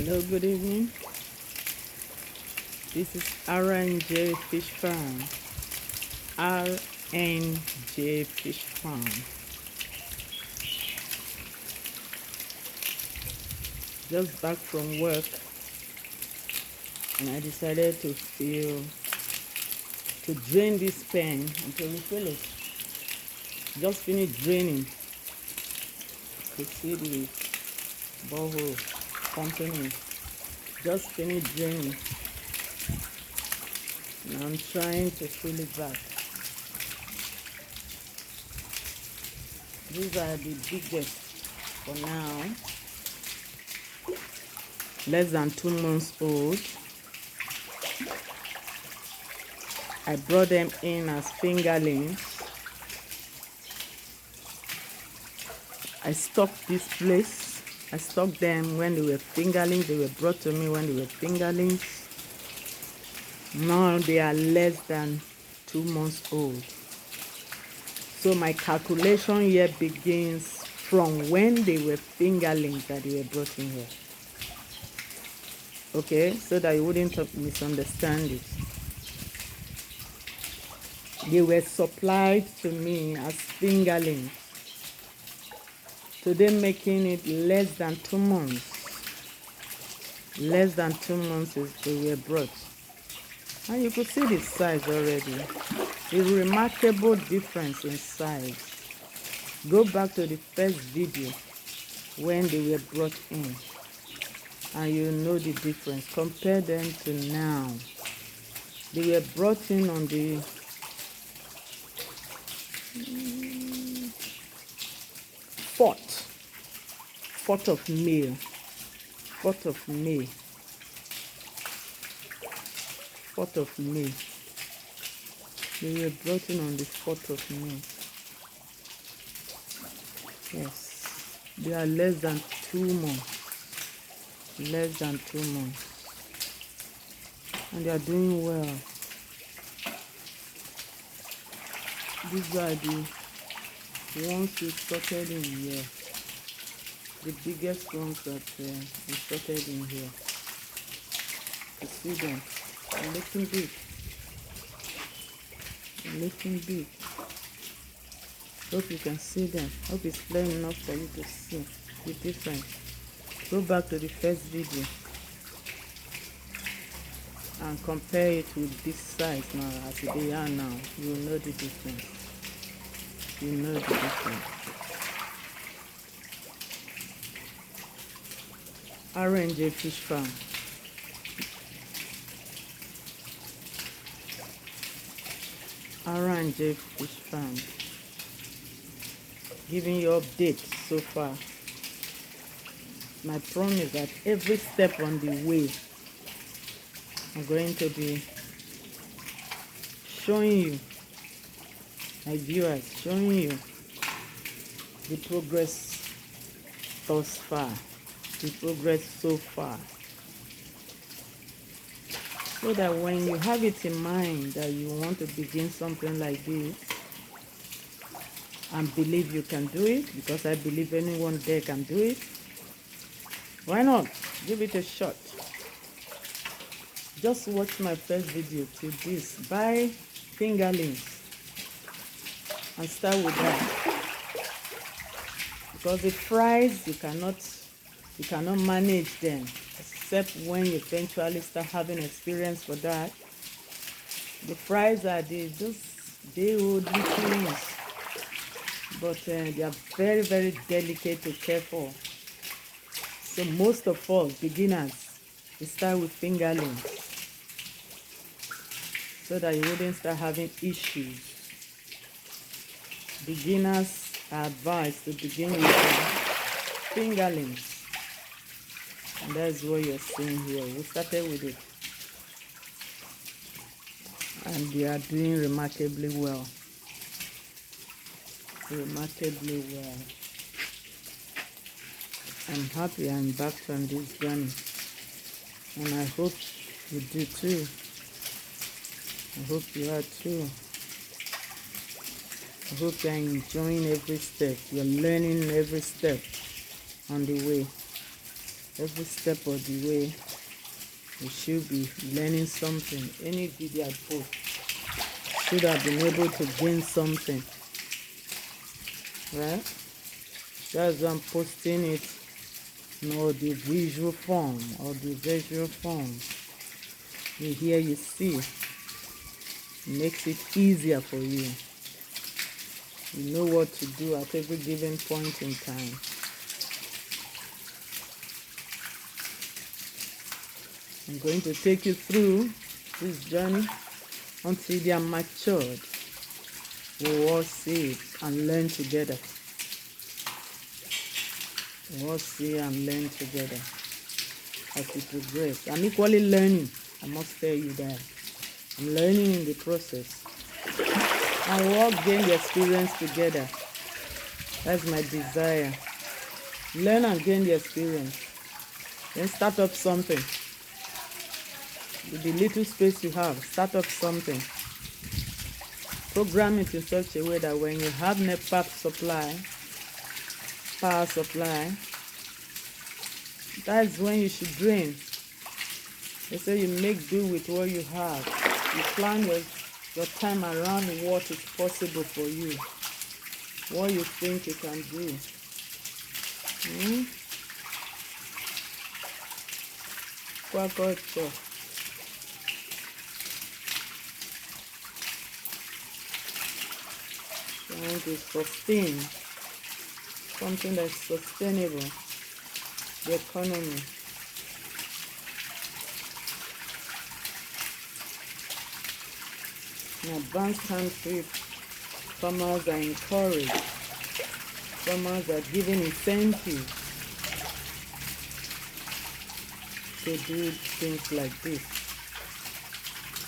Hello, good evening. This is RNJ Fish Farm. RNJ Fish Farm. Just back from work, and I decided to drain this pen until we refill it. Just finished draining. You see the borehole pumping. Just finished draining. Now I'm trying to fill it back. These are the biggest for now. Less than 2 months old. I brought them in as fingerlings. I stocked this place. I stocked them when they were fingerlings. They were brought to me when they were fingerlings. Now they are less than 2 months old. So my calculation here begins from when they were fingerlings that they were brought in here. Okay, so that you wouldn't misunderstand it. They were supplied to me as fingerlings. Today making it less than 2 months. Less than 2 months is they were brought. And you could see the size already. A remarkable difference in size. Go back to the first video when they were brought in, and you know the difference. Compare them to now. They were brought in on the 4th of May. 4th of May. 4th of May. They were brought in on the 4th of May. Yes. They are less than 2 months. Less than 2 months. And they are doing well. These are the ones we sorted in here. The biggest ones that we sorted in here. You see them. They're looking big. Looking big. Hope you can see them. Hope it's clear enough for you to see the difference. Go back to the first video and compare it with this size now as they are now. You will know the difference. You know the difference. RNJ Fish Farm. RNJ Fish Farm. Giving you updates so far. My promise that every step on the way, I'm going to be showing you, my viewers, showing you the progress thus far, the progress so far. So that when you have it in mind that you want to begin something like this, and believe you can do it, because I believe anyone there can do it, why not? Give it a shot. Just watch my first video to this. Buy fingerlings and start with that. Because the fries, you cannot manage them, except when you eventually start having experience for that. The fries are just day-old things, but they are very, very delicate to care for. So most of us, beginners, we start with fingerlings so that you wouldn't start having issues. Beginners are advised to begin with fingerlings. And that's what you're seeing here. We started with it. And they are doing remarkably well. Remarkably well. I'm happy I'm back from this journey. And I hope you do too. I hope you are too. I hope you're enjoying every step. You're learning every step on the way. Every step of the way, you should be learning something. Any video I post should have been able to gain something, right? That's why I'm posting it in audio visual form, You hear, you see. It makes it easier for you. You know what to do at every given point in time. I'm going to take you through this journey until they are matured. We'll all see it and learn together. We'll all see and learn together as we progress. I'm equally learning. I must tell you that. I'm learning in the process. And we'll all gain the experience together. That's my desire. Learn and gain the experience. Then start up something. With the little space you have, start up something. Program it in such a way that when you have NEPA supply, power supply, that's when you should drain. They say you make do with what you have. You plan your time around what is possible for you, what you think you can do. Culture. Trying to sustain something that's sustainable, the economy. In advanced country, farmers are encouraged. Farmers are given incentives to do things like this.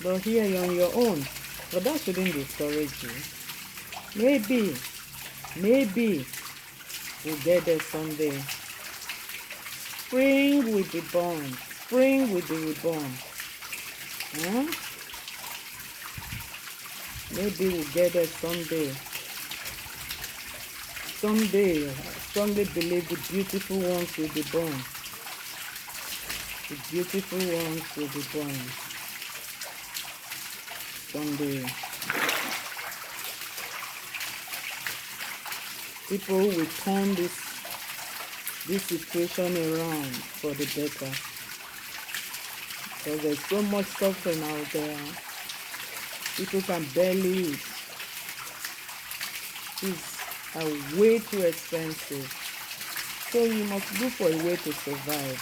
But here you're on your own. But that shouldn't discourage you. Maybe we'll get there someday. Spring will be born. Spring will be reborn. Huh? Maybe we'll get there someday. Someday, I strongly believe the beautiful ones will be born. The beautiful ones will be born. Someday. People will turn this situation around for the better. Because there's so much suffering out there. People can barely eat. It's way too expensive. So you must look for a way to survive.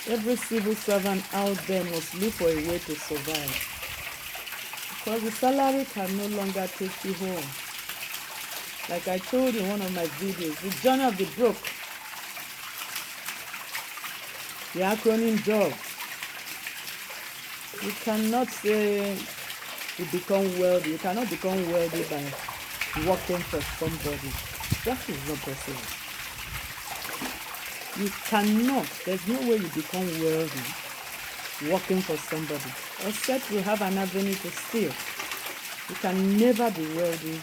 Every civil servant out there must look for a way to survive. Because the salary can no longer take you home. Like I told in one of my videos, the journey of the broke. The acronym job. You cannot say you become wealthy. You cannot become wealthy by working for somebody. That is not possible. You cannot. There's no way you become wealthy working for somebody. Except you have an avenue to steal. You can never be wealthy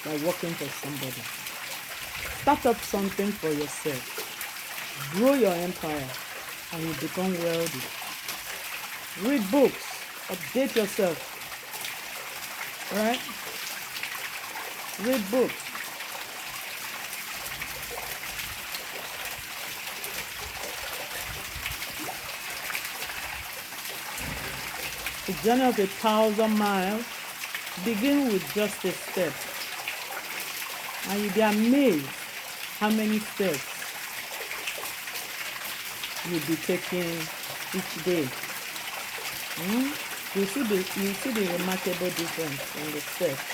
by working for somebody. Start up something for yourself. Grow your empire and you become wealthy. Read books. Update yourself. Right? Read books. The journey of 1,000 miles begin with just a step. And you'll be amazed how many steps you'll be taking each day. You see the remarkable difference in the steps.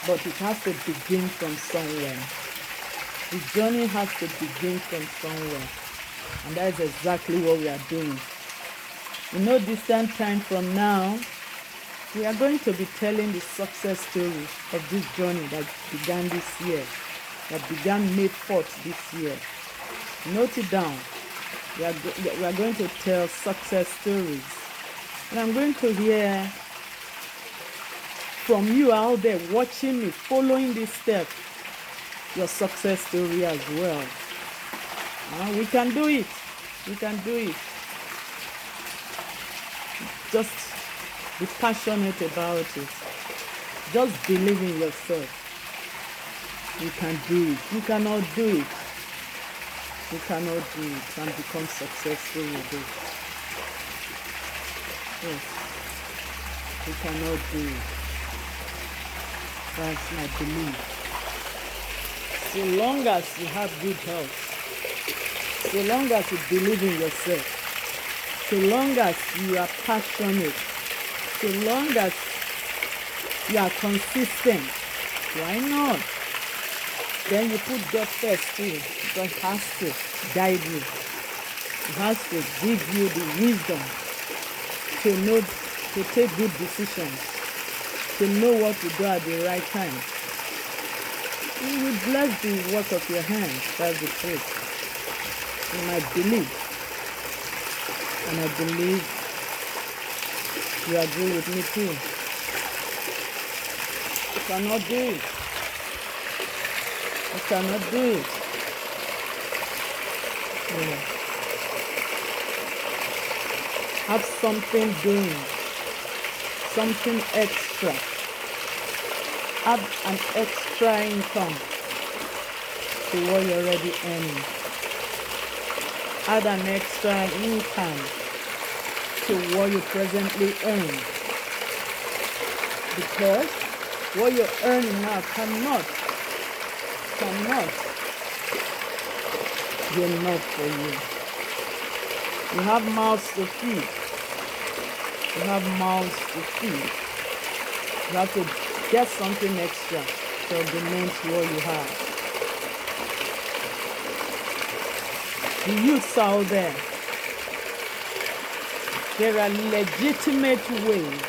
But it has to begin from somewhere. The journey has to begin from somewhere. And that is exactly what we are doing. In no distant time from now, we are going to be telling the success story of this journey that began this year, that began May 4th this year. Note it down. We are going to tell success stories. And I'm going to hear from you out there watching me, following this step, your success story as well. We can do it. We can do it. Just be passionate about it. Just believe in yourself. You can do it. You cannot do it. You cannot do it and become successful with it. Yes. You cannot do it. That's my belief. So long as you have good health, so long as you believe in yourself, so long as you are passionate, so long as you are consistent, why not? Then you put God first too. God has to guide you. He has to give you the wisdom to know, to take good decisions, to know what to do at the right time. He will bless the work of your hands. That's the truth. In my belief. And I believe you agree with me too. You cannot do it. You cannot do it. Yeah. Have something doing. Something extra. Have an extra income to what you're already earning. Add an extra income to what you presently earn. Because what you're earning now cannot be enough for you. You have mouths to feed. You have mouths to feed. You have to get something extra to augment what you have. The youths out there are legitimate ways,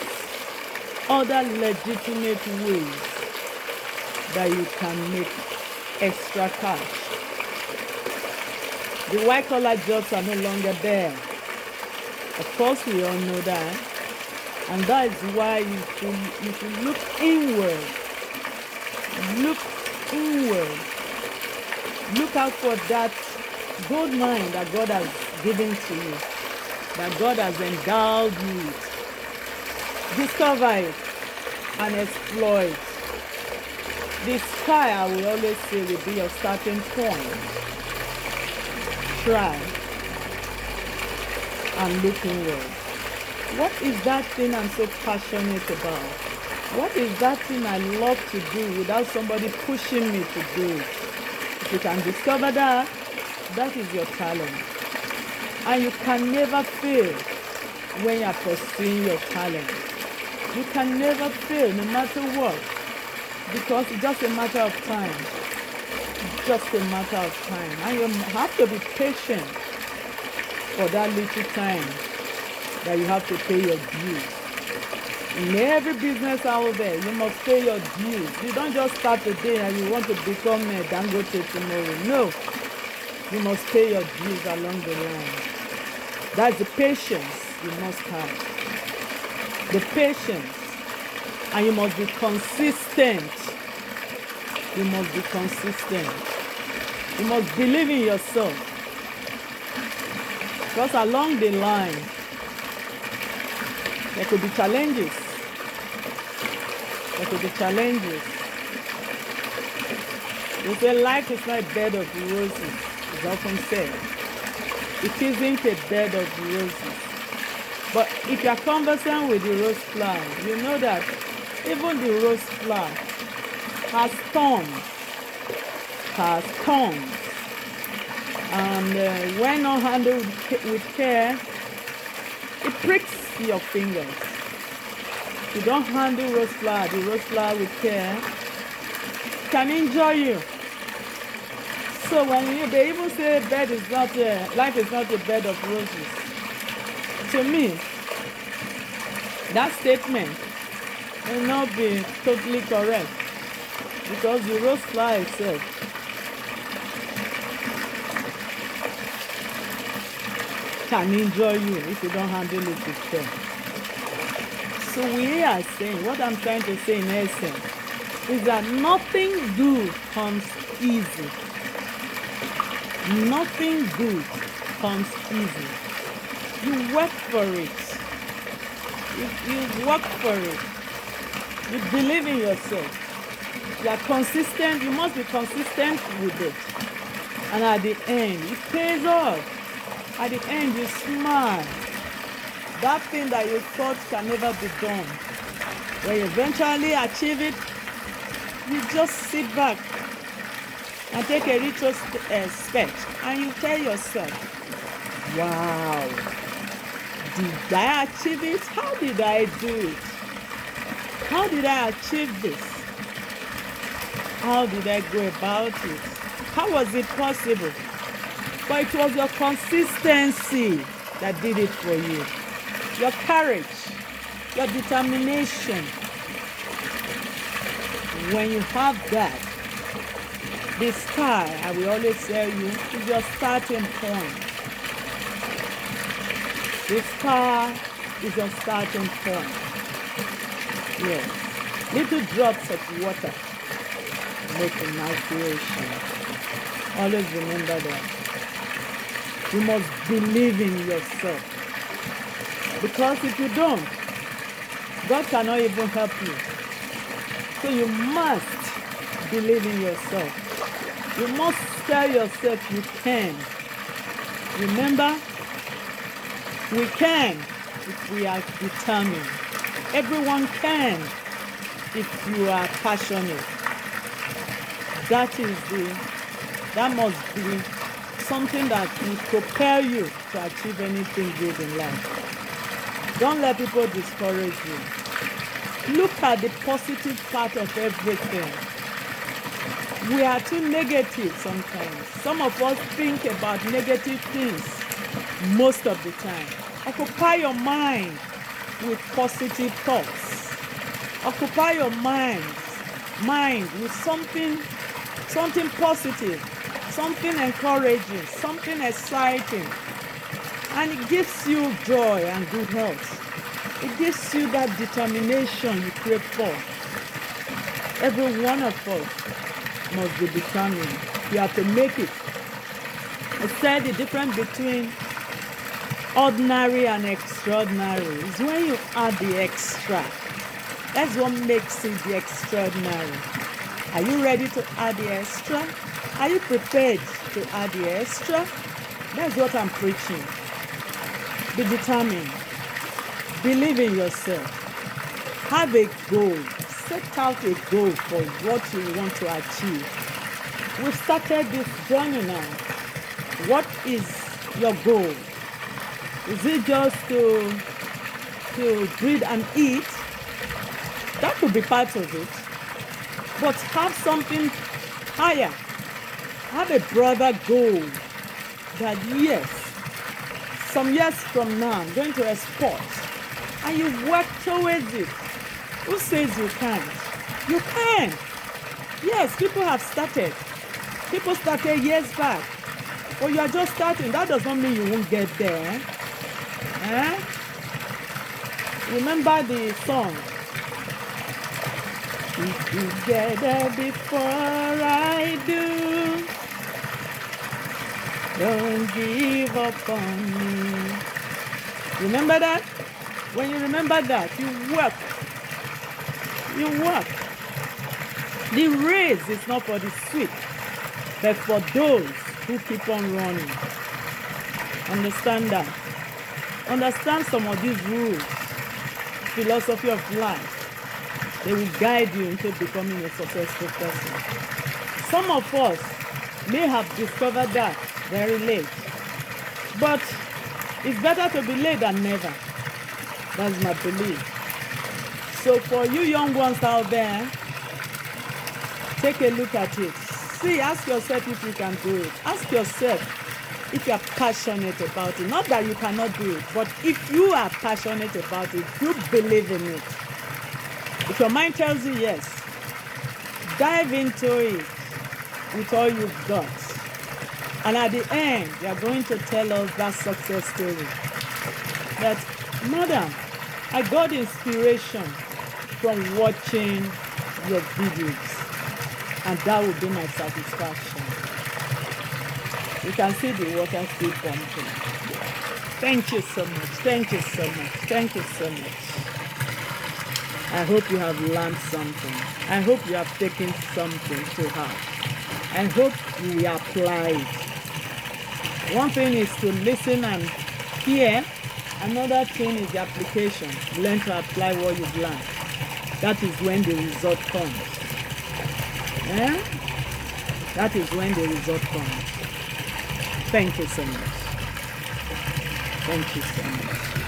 other legitimate ways that you can make extra cash. The white collar jobs are no longer there. Of course, we all know that. And that is why you should look inward. Look inward. Look out for that gold mine that God has given to you, that God has endowed you with. Discover it and exploit. The sky, I will always say, will be your starting point. Try and look inward. What is that thing I'm so passionate about? What is that thing I love to do without somebody pushing me to do it? If you can discover that, that is your talent. And you can never fail when you are pursuing your talent. You can never fail no matter what. Because it's just a matter of time. It's just a matter of time. And you have to be patient for that little time that you have to pay your dues. In every business out there, you must pay your dues. You don't just start today and you want to become a Dangote tomorrow. No. You must pay your dues along the line. That's the patience you must have. The patience. And you must be consistent. You must be consistent. You must believe in yourself. Because along the line, there could be challenges. There could be challenges. They say life is not a bed of roses. It's often said. It isn't a bed of roses. But if you are conversant with the rose flower, you know that even the rose flower has thorns. And when not handled with care, it pricks your fingers. If you don't handle the rose flower with care, it can injure you. So when they even say life is not a bed of roses, to me, that statement may not be totally correct, because the rose flower itself can injure you if you don't handle it with care. So we are saying, what I'm trying to say in essence is that nothing good comes easy. Nothing good comes easy. You work for it. You work for it. You believe in yourself. You are consistent. You must be consistent with it. And at the end, it pays off. At the end, you smile. That thing that you thought can never be done, when you eventually achieve it, you just sit back and take a retrospect and you tell yourself, wow, did I achieve it? How did I do it? How did I achieve this? How did I go about it? How was it possible? But it was your consistency that did it for you. Your courage, your determination. When you have that, the sky, I will always tell you, is your starting point. The sky is your starting point. Yes. Little drops of water make a nice ocean. Always remember that. You must believe in yourself. Because if you don't, God cannot even help you. So you must believe in yourself. You must tell yourself you can. Remember, we can if we are determined. Everyone can if you are passionate. That must be something that will propel you to achieve anything good in life. Don't let people discourage you. Look at the positive part of everything. We are too negative sometimes. Some of us think about negative things most of the time. Occupy your mind with positive thoughts. Occupy your mind with something positive, something encouraging, something exciting. And it gives you joy and good health. It gives you that determination you crave for. Every one of us must be determined. You have to make it. I said the difference between ordinary and extraordinary is when you add the extra. That's what makes it the extraordinary. Are you ready to add the extra? Are you prepared to add the extra? That's what I'm preaching. Be determined. Believe in yourself. Have a goal. Set out a goal for what you want to achieve. We've started this journey now. What is your goal? Is it just to breathe and eat? That could be part of it. But have something higher. Have a broader goal that yes, some years from now, I'm going to export. And you work towards it. Who says you can't? You can. Yes, people have started. People started years back. But you are just starting. That does not mean you won't get there. Remember the song? If you get there before I do, don't give up on me. Remember that? When you remember that, you work. You work. The race is not for the swift, but for those who keep on running. Understand that. Understand some of these rules, philosophy of life. They will guide you into becoming a successful person. Some of us may have discovered that very late. But it's better to be late than never. That's my belief. So for you young ones out there, take a look at it. See, ask yourself if you can do it. Ask yourself if you are passionate about it. Not that you cannot do it, but if you are passionate about it, you believe in it. If your mind tells you yes, dive into it with all you've got. And at the end, you are going to tell us that success story. That, Madam, I got inspiration from watching your videos. And that will be my satisfaction. You can see the water still pumping. Thank you so much. Thank you so much. Thank you so much. I hope you have learned something. I hope you have taken something to heart. I hope you will apply it. One thing is to listen and hear. Another thing is the application. Learn to apply what you've learned. That is when the result comes. Eh? That is when the result comes. Thank you so much. Thank you so much.